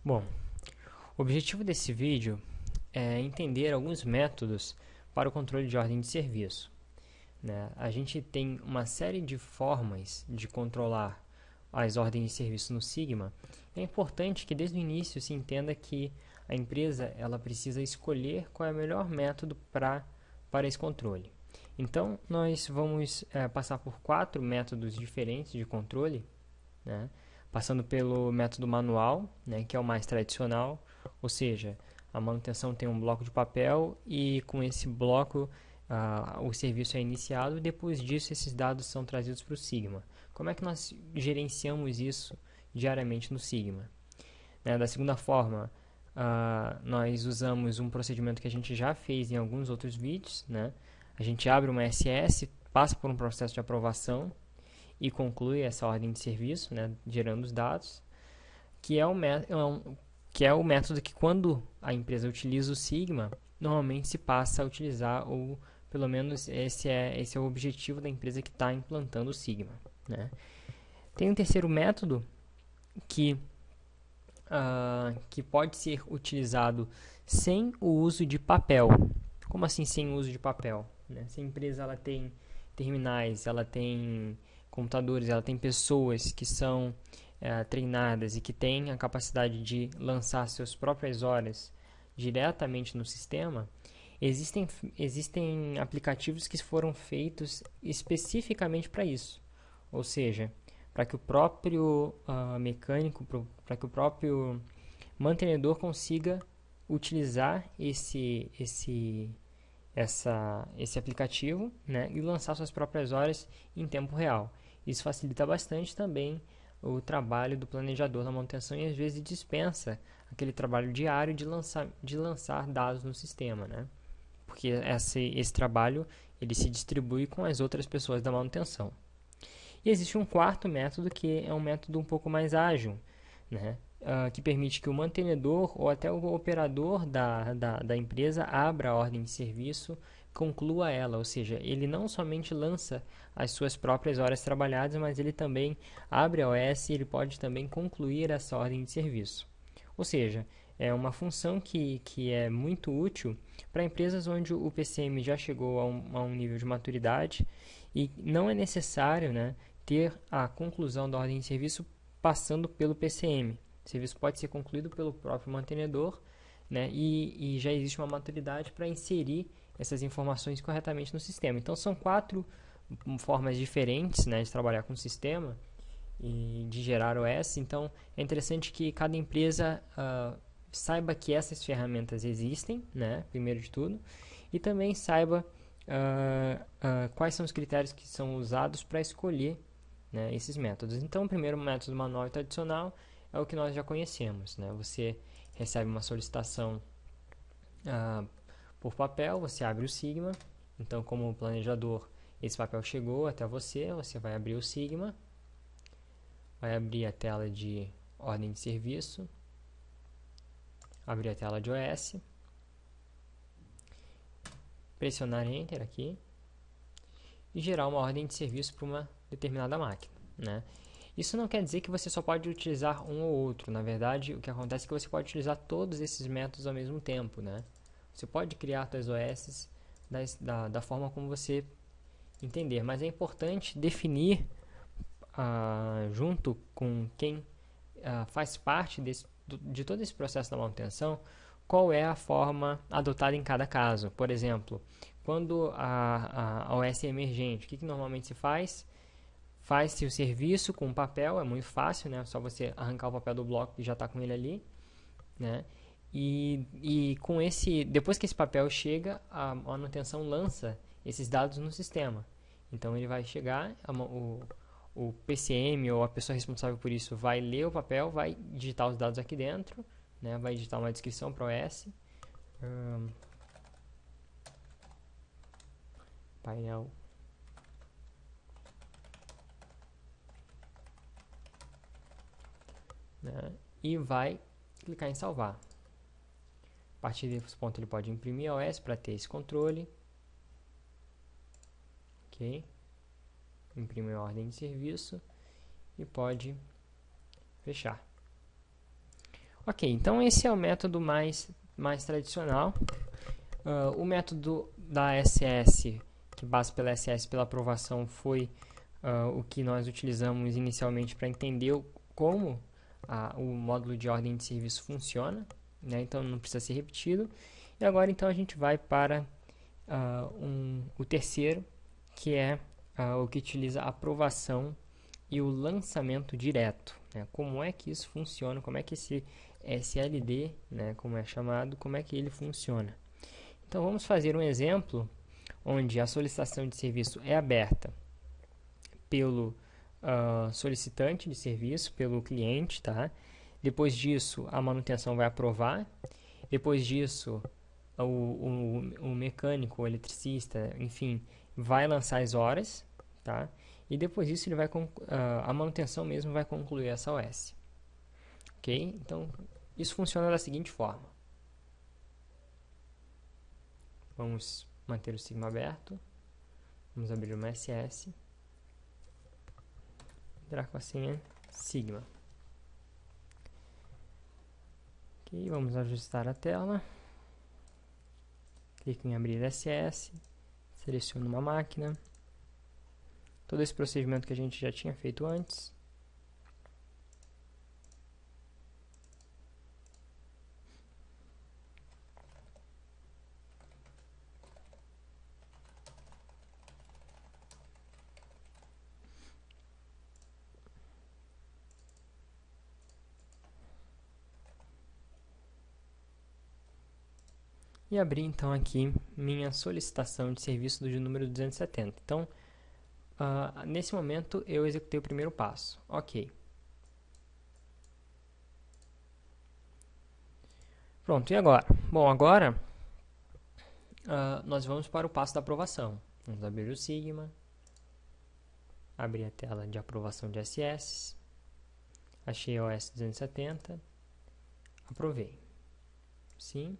Bom, o objetivo desse vídeo é entender alguns métodos para o controle de ordem de serviço, né? A gente tem uma série de formas de controlar as ordens de serviço no Sigma. É importante que desde o início se entenda que a empresa ela precisa escolher qual é o melhor método para esse controle. Então, nós vamos passar por 4 métodos diferentes de controle, né? Passando pelo método manual, né, que é o mais tradicional, ou seja, a manutenção tem um bloco de papel e com esse bloco o serviço é iniciado e depois disso esses dados são trazidos para o Sigma. Como é que nós gerenciamos isso diariamente no Sigma? Né, da segunda forma, nós usamos um procedimento que a gente já fez em alguns outros vídeos, né? A gente abre uma SS, passa por um processo de aprovação e conclui essa ordem de serviço, né, gerando os dados, que é que é o método que quando a empresa utiliza o Sigma, normalmente se passa a utilizar, ou pelo menos esse é o objetivo da empresa que está implantando o Sigma, né? Tem um terceiro método que, que pode ser utilizado sem o uso de papel. Como assim sem o uso de papel? Né? Se a empresa ela tem terminais, ela tem computadores, ela tem pessoas que são treinadas e que têm a capacidade de lançar suas próprias horas diretamente no sistema, existem aplicativos que foram feitos especificamente para isso. Ou seja, para que o próprio mecânico, para que o próprio mantenedor consiga utilizar esse aplicativo, né, e lançar suas próprias horas em tempo real. Isso facilita bastante também o trabalho do planejador na manutenção e às vezes dispensa aquele trabalho diário de lançar dados no sistema, né? Porque esse trabalho ele se distribui com as outras pessoas da manutenção. E existe um quarto método que é um método um pouco mais ágil, né? Que permite que o mantenedor ou até o operador da empresa abra a ordem de serviço, conclua ela, ou seja, ele não somente lança as suas próprias horas trabalhadas, mas ele também abre a OS e ele pode também concluir essa ordem de serviço. Ou seja, é uma função que é muito útil para empresas onde o PCM já chegou a um nível de maturidade e não é necessário, né, ter a conclusão da ordem de serviço passando pelo PCM. O serviço pode ser concluído pelo próprio mantenedor, né, e já existe uma maturidade para inserir essas informações corretamente no sistema. Então, são 4 formas diferentes, né, de trabalhar com o sistema e de gerar OS. Então, é interessante que cada empresa saiba que essas ferramentas existem, né, primeiro de tudo, e também saiba quais são os critérios que são usados para escolher, né, esses métodos. Então, o primeiro método manual e tradicional é o que nós já conhecemos, né? Você recebe uma solicitação por papel, você abre o Sigma. Então, como planejador, esse papel chegou até você, você vai abrir o Sigma, vai abrir a tela de ordem de serviço, abrir a tela de OS, pressionar Enter aqui e gerar uma ordem de serviço para uma determinada máquina, né? Isso não quer dizer que você só pode utilizar um ou outro. Na verdade, o que acontece é que você pode utilizar todos esses métodos ao mesmo tempo, né? Você pode criar suas OS da forma como você entender, mas é importante definir junto com quem faz parte de todo esse processo da manutenção, qual é a forma adotada em cada caso. Por exemplo, quando a OS é emergente, o que normalmente se faz? Faz-se o serviço com papel, é muito fácil, né? Só você arrancar o papel do bloco e já está com ele ali, né? E com depois que esse papel chega, a manutenção lança esses dados no sistema. Então ele vai chegar, o PCM ou a pessoa responsável por isso vai ler o papel, vai digitar os dados aqui dentro, né? Vai digitar uma descrição para o OS, painel, né? E vai clicar em salvar. A partir desse ponto ele pode imprimir a OS para ter esse controle. Ok. Imprime a ordem de serviço e pode fechar. Ok, então esse é o método mais tradicional. O método da SS, que passa pela SS pela aprovação, foi o que nós utilizamos inicialmente para entender como o módulo de ordem de serviço funciona, né? Então não precisa ser repetido. E agora então a gente vai para o terceiro, que é o que utiliza a aprovação e o lançamento direto, né? Como é que isso funciona, como é que esse SLD, né, como é chamado, como é que ele funciona. Então vamos fazer um exemplo onde a solicitação de serviço é aberta pelo solicitante de serviço, pelo cliente, tá? Depois disso, a manutenção vai aprovar. Depois disso, o mecânico, o eletricista, enfim, vai lançar as horas, tá? E depois disso, ele vai a manutenção mesmo vai concluir essa OS. Ok? Então, isso funciona da seguinte forma. Vamos manter o Sigma aberto. Vamos abrir uma SS. Entrar com a senha Sigma. Ok, vamos ajustar a tela. Clique em abrir SS. Seleciono uma máquina. Todo esse procedimento que a gente já tinha feito antes. E abri então aqui minha solicitação de serviço do número 270. Então, nesse momento eu executei o primeiro passo. Ok. Pronto, e agora? Bom, agora nós vamos para o passo da aprovação. Vamos abrir o Sigma, abrir a tela de aprovação de SS, achei a OS 270, aprovei. Sim,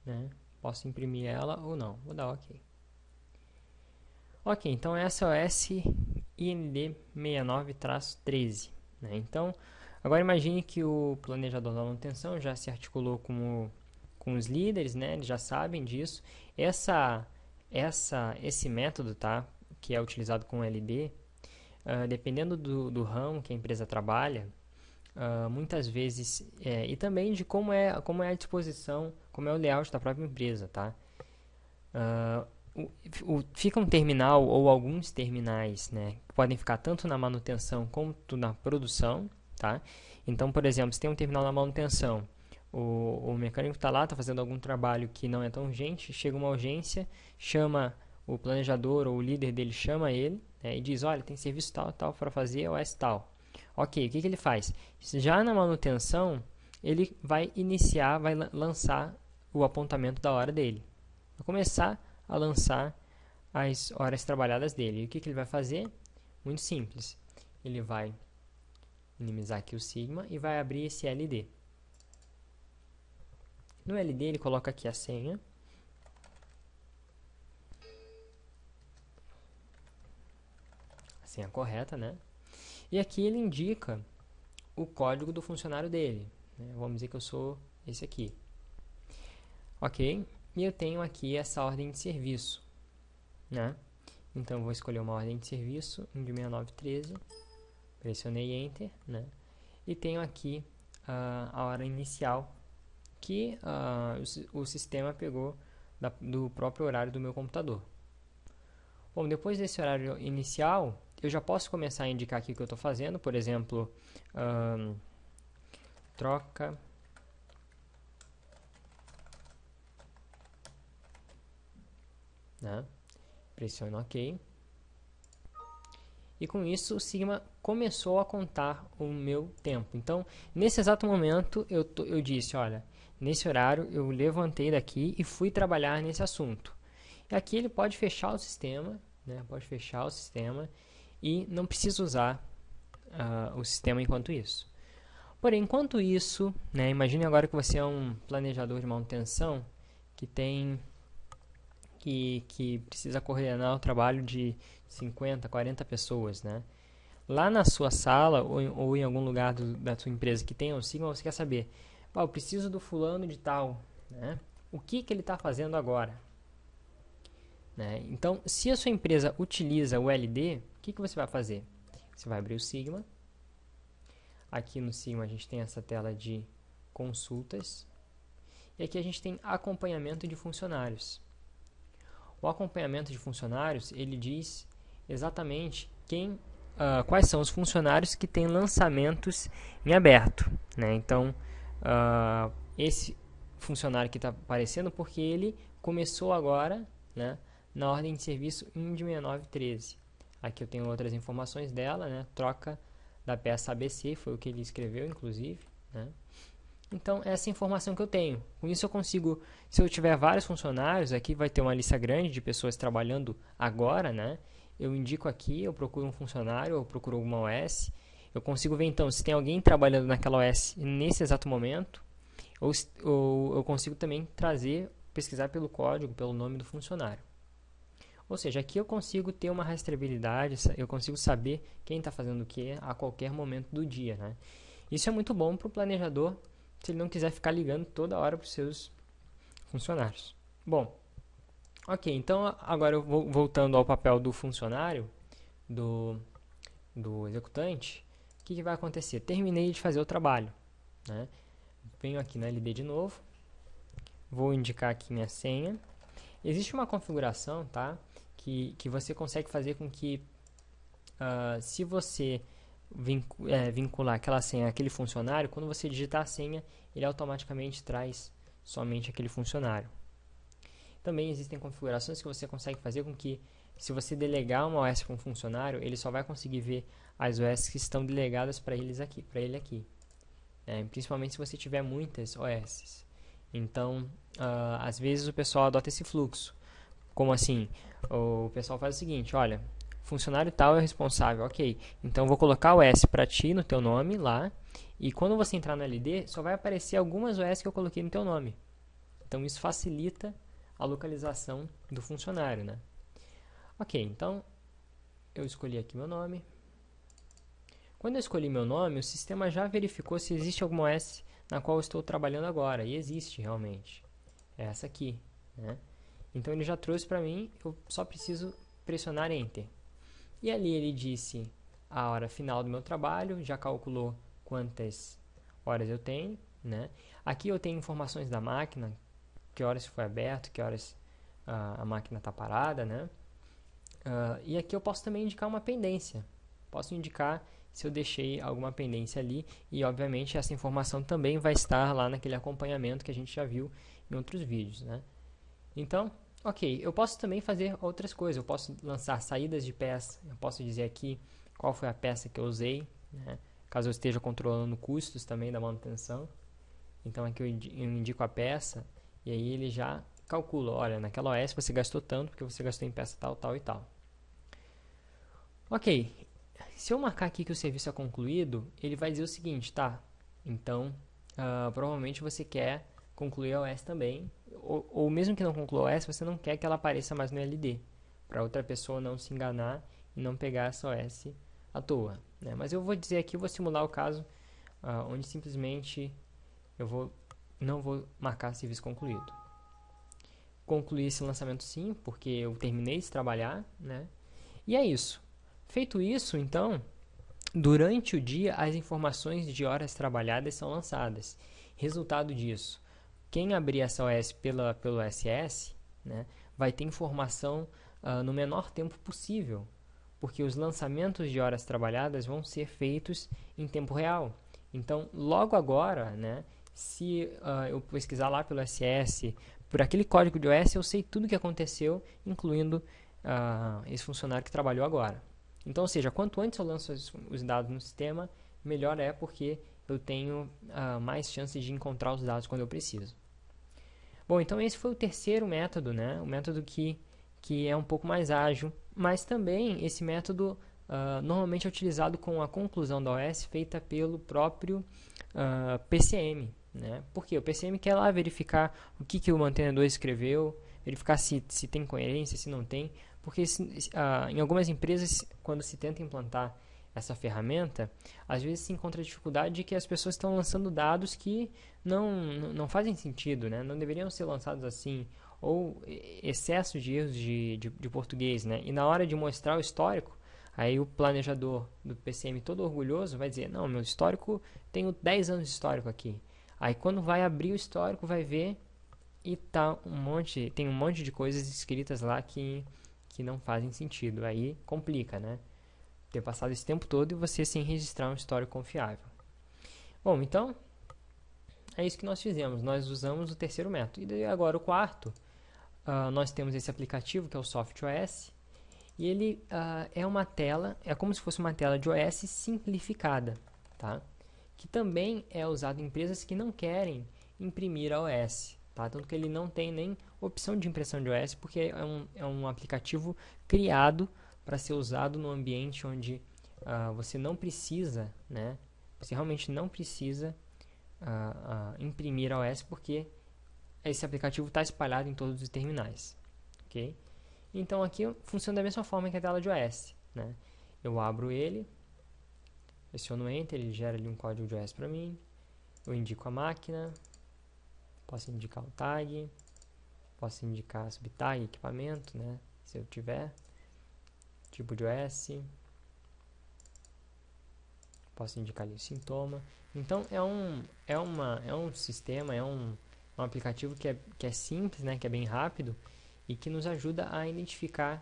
né? Posso imprimir ela ou não, vou dar OK. Ok, então essa é a OS IND 69-13. Né? Então, agora imagine que o planejador da manutenção já se articulou com os líderes, né? Eles já sabem disso. Esse método, tá? Que é utilizado com LD, dependendo do ramo que a empresa trabalha, muitas vezes, e também de como é a disposição, como é o layout da própria empresa, tá? Fica um terminal ou alguns terminais, né, que podem ficar tanto na manutenção quanto na produção, tá? Então, por exemplo, se tem um terminal na manutenção, o mecânico está lá, está fazendo algum trabalho que não é tão urgente, chega uma urgência, chama o planejador ou o líder dele, chama ele, né, e diz, olha, tem serviço tal para fazer, OS tal. Ok, o que ele faz? Já na manutenção, ele vai lançar o apontamento da hora dele. Vai começar a lançar as horas trabalhadas dele. E o que ele vai fazer? Muito simples. Ele vai minimizar aqui o Sigma e vai abrir esse LD. No LD ele coloca aqui a senha. A senha correta, né? E aqui ele indica o código do funcionário dele. Vamos dizer que eu sou esse aqui. Ok? E eu tenho aqui essa ordem de serviço, né? Então, eu vou escolher uma ordem de serviço, 1.6913, pressionei Enter, né? E tenho aqui a hora inicial, que o sistema pegou do próprio horário do meu computador. Bom, depois desse horário inicial, eu já posso começar a indicar aqui o que eu estou fazendo, por exemplo, troca... Né? Pressiono OK. E com isso o Sigma começou a contar o meu tempo. Então, nesse exato momento, eu disse, olha, nesse horário eu levantei daqui e fui trabalhar nesse assunto. E aqui ele pode fechar o sistema, né? Pode fechar o sistema e não precisa usar o sistema enquanto isso. Porém, enquanto isso, né, imagine agora que você é um planejador de manutenção que tem... Que precisa coordenar o trabalho de 50, 40 pessoas, né? lá na sua sala ou em algum lugar da sua empresa que tenha o Sigma, você quer saber, eu preciso do fulano de tal, né? O que ele está fazendo agora? Né? Então, se a sua empresa utiliza o LD, o que você vai fazer? Você vai abrir o Sigma. Aqui no Sigma a gente tem essa tela de consultas. E aqui a gente tem acompanhamento de funcionários. O acompanhamento de funcionários, ele diz exatamente quais são os funcionários que têm lançamentos em aberto. Né? Então, esse funcionário que está aparecendo porque ele começou agora, né, na ordem de serviço IND 6913. Aqui eu tenho outras informações dela, né, troca da peça ABC, foi o que ele escreveu, inclusive. Né? Então, essa é a informação que eu tenho. Com isso eu consigo, se eu tiver vários funcionários, aqui vai ter uma lista grande de pessoas trabalhando agora, né? Eu indico aqui, eu procuro um funcionário, eu procuro alguma OS. Eu consigo ver, então, se tem alguém trabalhando naquela OS nesse exato momento, ou eu consigo também pesquisar pelo código, pelo nome do funcionário. Ou seja, aqui eu consigo ter uma rastreabilidade, eu consigo saber quem está fazendo o que a qualquer momento do dia. Né? Isso é muito bom para o planejador, se ele não quiser ficar ligando toda hora para os seus funcionários. Bom, ok, então agora eu vou voltando ao papel do funcionário, do executante, o que vai acontecer? Terminei de fazer o trabalho. Né? Venho aqui na LD de novo, vou indicar aqui minha senha. Existe uma configuração, tá? Que você consegue fazer com que, se você vincular aquela senha àquele funcionário, quando você digitar a senha, ele automaticamente traz somente aquele funcionário. Também existem configurações que você consegue fazer com que, se você delegar uma OS para um funcionário, ele só vai conseguir ver as OS que estão delegadas para ele aqui. Principalmente se você tiver muitas OS. Então, às vezes o pessoal adota esse fluxo. Como assim? O pessoal faz o seguinte, olha, funcionário tal é o responsável, ok. Então, vou colocar o OS para ti no teu nome lá, e quando você entrar no LD, só vai aparecer algumas OS que eu coloquei no teu nome. Então, isso facilita a localização do funcionário, né? Ok, então, eu escolhi aqui meu nome. Quando eu escolhi meu nome, o sistema já verificou se existe alguma OS na qual eu estou trabalhando agora, e existe realmente. É essa aqui, né? Então ele já trouxe para mim, eu só preciso pressionar Enter. E ali ele disse a hora final do meu trabalho, já calculou quantas horas eu tenho, né? Aqui eu tenho informações da máquina, que horas foi aberto, que horas a máquina está parada, né? E aqui eu posso também indicar uma pendência. Posso indicar se eu deixei alguma pendência ali, e obviamente essa informação também vai estar lá naquele acompanhamento que a gente já viu em outros vídeos, né? Então, ok, eu posso também fazer outras coisas, eu posso lançar saídas de peça, eu posso dizer aqui qual foi a peça que eu usei, né? Caso eu esteja controlando custos também da manutenção. Então aqui eu indico a peça, e aí ele já calcula, olha, naquela OS você gastou tanto, porque você gastou em peça tal, tal e tal. Ok, se eu marcar aqui que o serviço é concluído, ele vai dizer o seguinte, tá? Então, provavelmente você quer concluir a OS também, ou mesmo que não conclua a OS, você não quer que ela apareça mais no LD, para outra pessoa não se enganar e não pegar essa OS à toa. Né? Mas eu vou dizer aqui, eu vou simular o caso onde simplesmente não vou marcar serviço concluído. Concluí esse lançamento sim, porque eu terminei de trabalhar, né? E é isso. Feito isso, então, durante o dia as informações de horas trabalhadas são lançadas. Resultado disso, quem abrir essa OS pelo SS, né, vai ter informação no menor tempo possível, porque os lançamentos de horas trabalhadas vão ser feitos em tempo real. Então, logo agora, né, se eu pesquisar lá pelo SS, por aquele código de OS, eu sei tudo o que aconteceu, incluindo esse funcionário que trabalhou agora. Então, ou seja, quanto antes eu lanço os dados no sistema, melhor é, porque eu tenho mais chances de encontrar os dados quando eu preciso. Bom, então esse foi o terceiro método, né? O método que é um pouco mais ágil, mas também esse método normalmente é utilizado com a conclusão da OS feita pelo próprio PCM. Né? Porque o PCM quer lá verificar o que o mantenedor escreveu, verificar se tem coerência, se não tem, porque em algumas empresas, quando se tenta implantar essa ferramenta, às vezes se encontra a dificuldade de que as pessoas estão lançando dados que não fazem sentido, né? Não deveriam ser lançados assim, ou excesso de erros de português, né? E na hora de mostrar o histórico, aí o planejador do PCM todo orgulhoso vai dizer, não, meu histórico, tenho 10 anos de histórico aqui. Aí quando vai abrir o histórico, vai ver e tá tem um monte de coisas escritas lá que não fazem sentido. Aí complica, né? Ter passado esse tempo todo e você sem registrar um histórico confiável. Bom, então é isso que nós fizemos. Nós usamos o terceiro método. E agora o quarto, nós temos esse aplicativo que é o SoftOS. E ele é uma tela, é como se fosse uma tela de OS simplificada, tá? Que também é usado em empresas que não querem imprimir a OS, tá? Tanto que ele não tem nem opção de impressão de OS, porque é um aplicativo criado para ser usado no ambiente onde você não precisa, né? Você realmente não precisa imprimir a OS, porque esse aplicativo está espalhado em todos os terminais, ok? Então aqui funciona da mesma forma que a tela de OS, né? Eu abro ele, pressiono Enter, ele gera ali um código de OS para mim, eu indico a máquina, posso indicar o tag, posso indicar subtag, equipamento, né? Se eu tiver, tipo de OS, posso indicar ali o sintoma. Então é um sistema, é um aplicativo que é simples, né? Que é bem rápido e que nos ajuda a identificar,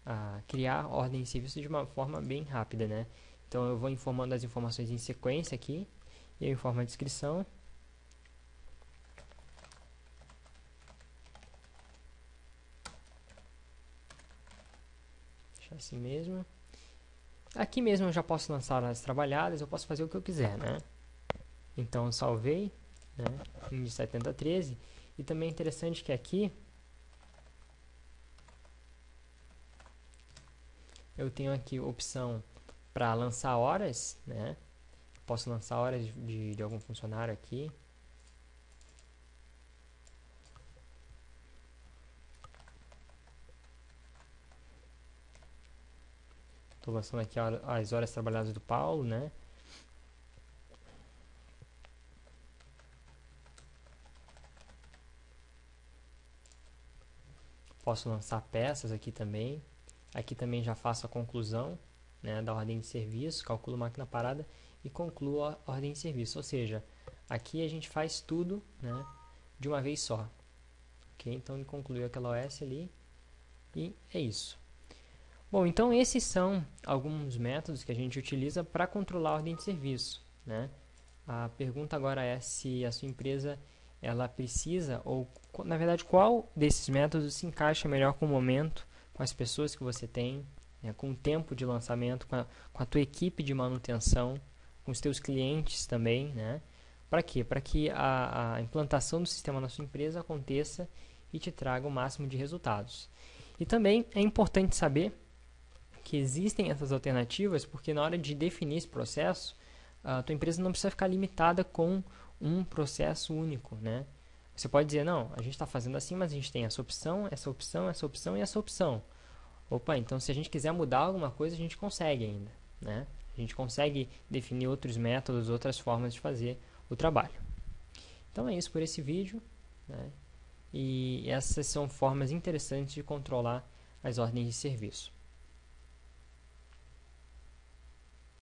a criar ordem de serviço de uma forma bem rápida, né? Então eu vou informando as informações em sequência aqui, e eu informo a descrição. Deixa assim mesmo. Aqui mesmo eu já posso lançar as trabalhadas, eu posso fazer o que eu quiser, né? Então eu salvei, né? Índice 7013, e também é interessante que aqui eu tenho aqui a opção para lançar horas, né? Posso lançar horas de algum funcionário aqui. Estou lançando aqui as horas trabalhadas do Paulo, né? Posso lançar peças aqui também. Aqui também já faço a conclusão, né, da ordem de serviço, calculo máquina parada e concluo a ordem de serviço. Ou seja, aqui a gente faz tudo, né, de uma vez só. Ok? Então ele concluiu aquela OS ali e é isso. Bom, então esses são alguns métodos que a gente utiliza para controlar a ordem de serviço, né? A pergunta agora é se a sua empresa ela precisa, ou na verdade qual desses métodos se encaixa melhor com o momento, com as pessoas que você tem, né, com o tempo de lançamento, com a tua equipe de manutenção, com os teus clientes também, né? Para quê? Para que a implantação do sistema na sua empresa aconteça e te traga o máximo de resultados. E também é importante saber que existem essas alternativas, porque na hora de definir esse processo, a tua empresa não precisa ficar limitada com um processo único, né? Você pode dizer, não, a gente está fazendo assim, mas a gente tem essa opção, essa opção, essa opção e essa opção. Opa, então se a gente quiser mudar alguma coisa, a gente consegue ainda, né? A gente consegue definir outros métodos, outras formas de fazer o trabalho. Então é isso por esse vídeo, né? E essas são formas interessantes de controlar as ordens de serviço.